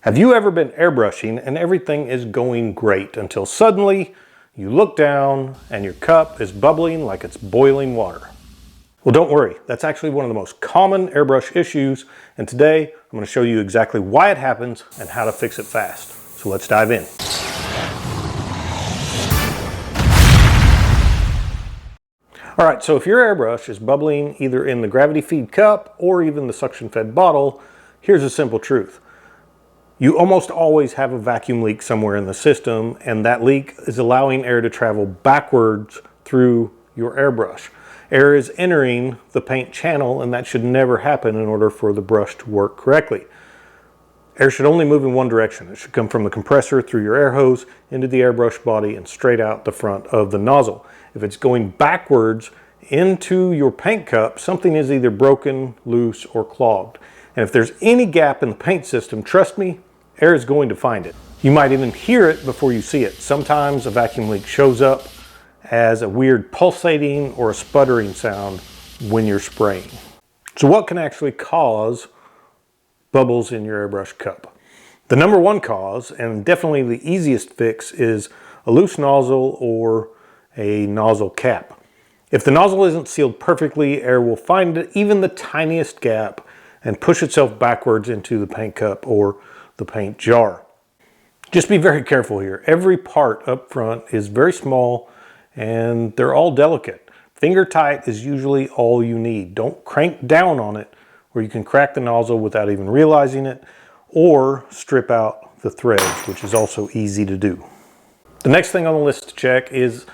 Have you ever been airbrushing and everything is going great until suddenly you look down and your cup is bubbling like it's boiling water? Well, don't worry. That's actually one of the most common airbrush issues, and today I'm going to show you exactly why it happens and how to fix it fast. So let's dive in. All right, so if your airbrush is bubbling either in the gravity feed cup or even the suction fed bottle, here's a simple truth. You almost always have a vacuum leak somewhere in the system, and that leak is allowing air to travel backwards through your airbrush. Air is entering the paint channel, and that should never happen in order for the brush to work correctly. Air should only move in one direction. It should come from the compressor through your air hose into the airbrush body and straight out the front of the nozzle. If it's going backwards into your paint cup, something is either broken, loose, or clogged. And if there's any gap in the paint system, trust me, air is going to find it. You might even hear it before you see it. Sometimes a vacuum leak shows up as a weird pulsating or a sputtering sound when you're spraying. So what can actually cause bubbles in your airbrush cup? The number one cause, and definitely the easiest fix, is a loose nozzle or a nozzle cap. If the nozzle isn't sealed perfectly, air will find even the tiniest gap and push itself backwards into the paint cup or the paint jar. Just be very careful here. Every part up front is very small and they're all delicate. Finger tight is usually all you need. Don't crank down on it where you can crack the nozzle without even realizing it, or strip out the threads, which is also easy to do. The next thing on the list to check is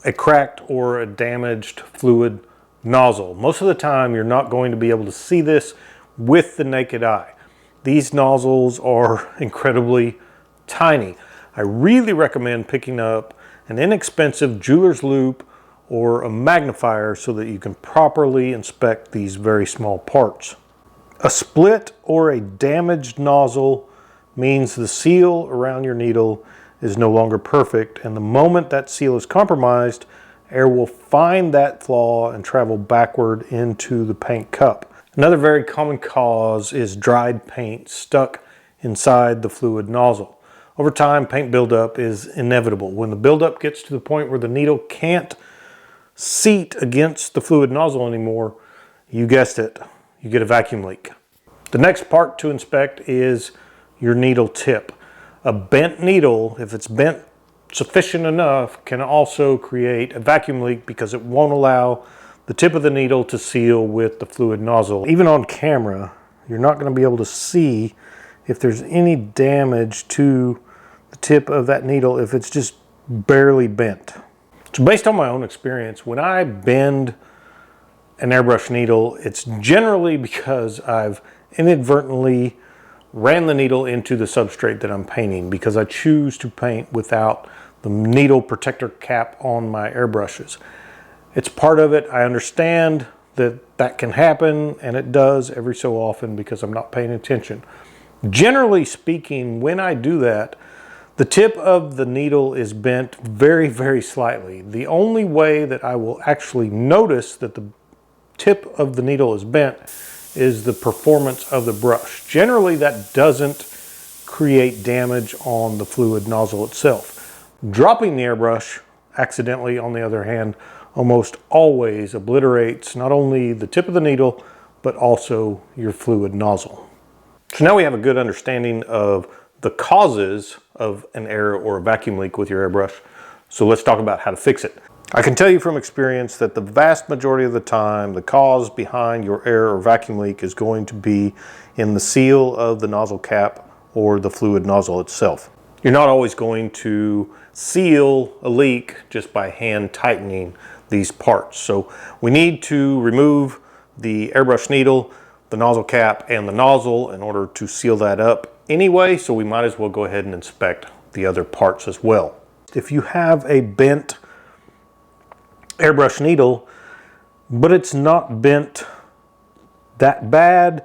a cracked or a damaged fluid nozzle. Most of the time you're not going to be able to see this with the naked eye. These nozzles are incredibly tiny. I really recommend picking up an inexpensive jeweler's loupe or a magnifier so that you can properly inspect these very small parts. A split or a damaged nozzle means the seal around your needle is no longer perfect, and the moment that seal is compromised, air will find that flaw and travel backward into the paint cup. Another very common cause is dried paint stuck inside the fluid nozzle. Over time, paint buildup is inevitable. When the buildup gets to the point where the needle can't seat against the fluid nozzle anymore, you guessed it, you get a vacuum leak. The next part to inspect is your needle tip. A bent needle, if it's bent sufficient enough, can also create a vacuum leak because it won't allow the tip of the needle to seal with the fluid nozzle. Even on camera, you're not going to be able to see if there's any damage to the tip of that needle if it's just barely bent. So based on my own experience, when I bend an airbrush needle, it's generally because I've inadvertently ran the needle into the substrate that I'm painting, because I choose to paint without the needle protector cap on my airbrushes. It's part of it. I understand that that can happen, and it does every so often because I'm not paying attention. Generally speaking, when I do that, the tip of the needle is bent very, very slightly. The only way that I will actually notice that the tip of the needle is bent is the performance of the brush. Generally, that doesn't create damage on the fluid nozzle itself. Dropping the airbrush accidentally, on the other hand, almost always obliterates not only the tip of the needle, but also your fluid nozzle. So now we have a good understanding of the causes of an air or a vacuum leak with your airbrush. So let's talk about how to fix it. I can tell you from experience that the vast majority of the time, the cause behind your air or vacuum leak is going to be in the seal of the nozzle cap or the fluid nozzle itself. You're not always going to seal a leak just by hand tightening these parts. So we need to remove the airbrush needle, the nozzle cap, and the nozzle in order to seal that up anyway, so we might as well go ahead and inspect the other parts as well. If you have a bent airbrush needle, but it's not bent that bad,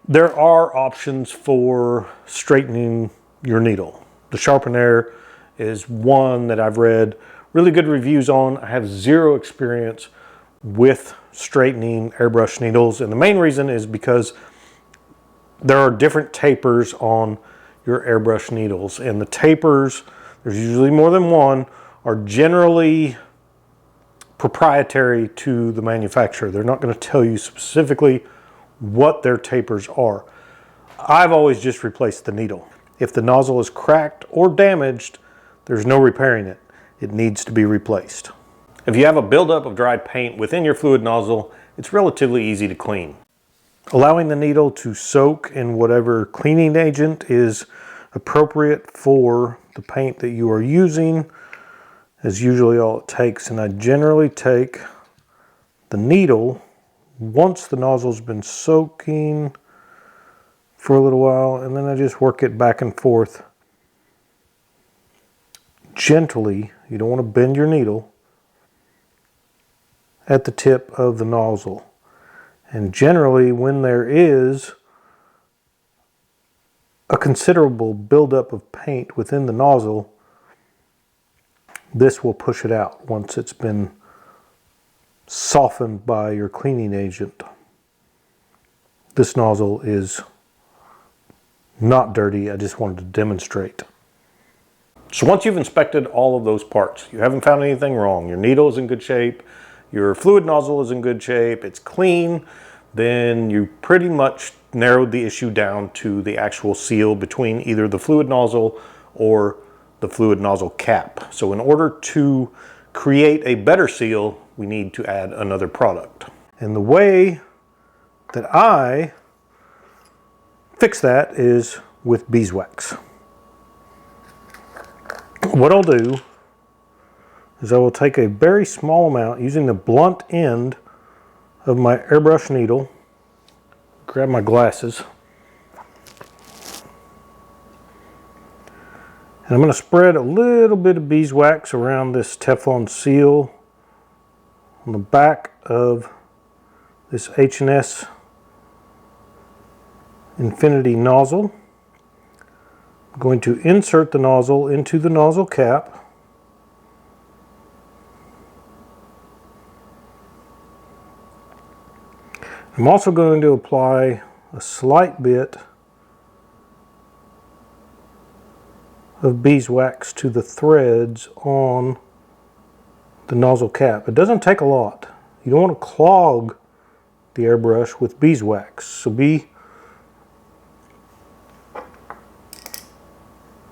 there are options for straightening your needle. The Sharpenair is one that I've read really good reviews on. I have zero experience with straightening airbrush needles, and the main reason is because there are different tapers on your airbrush needles. And the tapers, there's usually more than one, are generally proprietary to the manufacturer. They're not going to tell you specifically what their tapers are. I've always just replaced the needle. If the nozzle is cracked or damaged, there's no repairing it. It needs to be replaced. If you have a buildup of dried paint within your fluid nozzle, it's relatively easy to clean. Allowing the needle to soak in whatever cleaning agent is appropriate for the paint that you are using is usually all it takes. And I generally take the needle once the nozzle's been soaking for a little while, and then I just work it back and forth gently. You don't want to bend your needle at the tip of the nozzle. And generally, when there is a considerable buildup of paint within the nozzle, this will push it out once it's been softened by your cleaning agent. This nozzle is not dirty. I just wanted to demonstrate. So once you've inspected all of those parts, you haven't found anything wrong, your needle is in good shape, your fluid nozzle is in good shape, it's clean, then you pretty much narrowed the issue down to the actual seal between either the fluid nozzle or the fluid nozzle cap. So in order to create a better seal, we need to add another product. And the way that I fix that is with beeswax. What I'll do is I will take a very small amount using the blunt end of my airbrush needle, grab my glasses, and I'm going to spread a little bit of beeswax around this Teflon seal on the back of this H&S Infinity nozzle. I'm going to insert the nozzle into the nozzle cap. I'm also going to apply a slight bit of beeswax to the threads on the nozzle cap. It doesn't take a lot. You don't want to clog the airbrush with beeswax, so be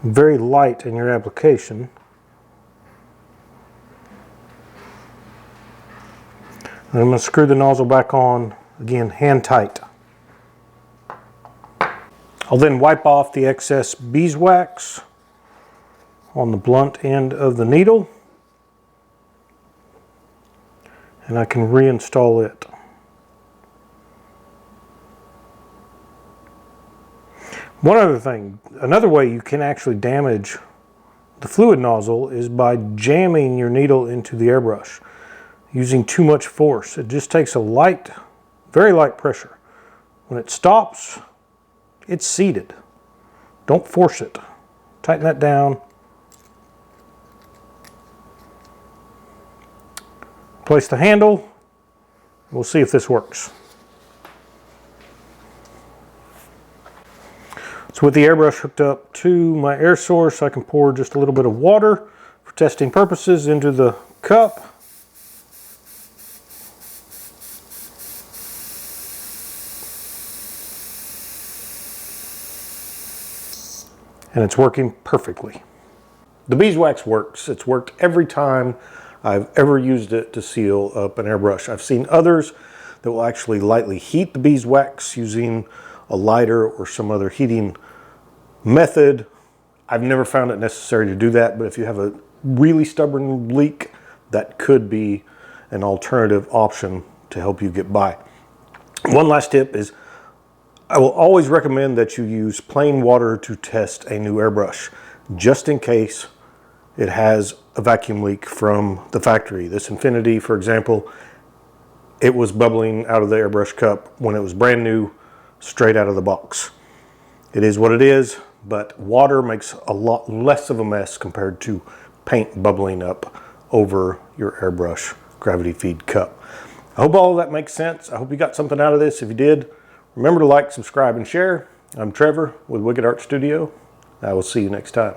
very light in your application. And I'm going to screw the nozzle back on, again, hand tight. I'll then wipe off the excess beeswax on the blunt end of the needle, and I can reinstall it. One other thing, another way you can actually damage the fluid nozzle is by jamming your needle into the airbrush, using too much force. It just takes a light, very light pressure. When it stops, it's seated. Don't force it. Tighten that down. Place the handle. We'll see if this works. So with the airbrush hooked up to my air source, I can pour just a little bit of water for testing purposes into the cup. And it's working perfectly. The beeswax works. It's worked every time I've ever used it to seal up an airbrush. I've seen others that will actually lightly heat the beeswax using a lighter or some other heating method. I've never found it necessary to do that, but if you have a really stubborn leak, that could be an alternative option to help you get by. One last tip is I will always recommend that you use plain water to test a new airbrush, just in case it has a vacuum leak from the factory. This Infinity, for example, it was bubbling out of the airbrush cup when it was brand new, straight out of the box. It is what it is, but water makes a lot less of a mess compared to paint bubbling up over your airbrush gravity feed cup. I hope all of that makes sense. I hope you got something out of this. If you did, remember to like, subscribe, and share. I'm Trevor with Wicked Art Studio. I will see you next time.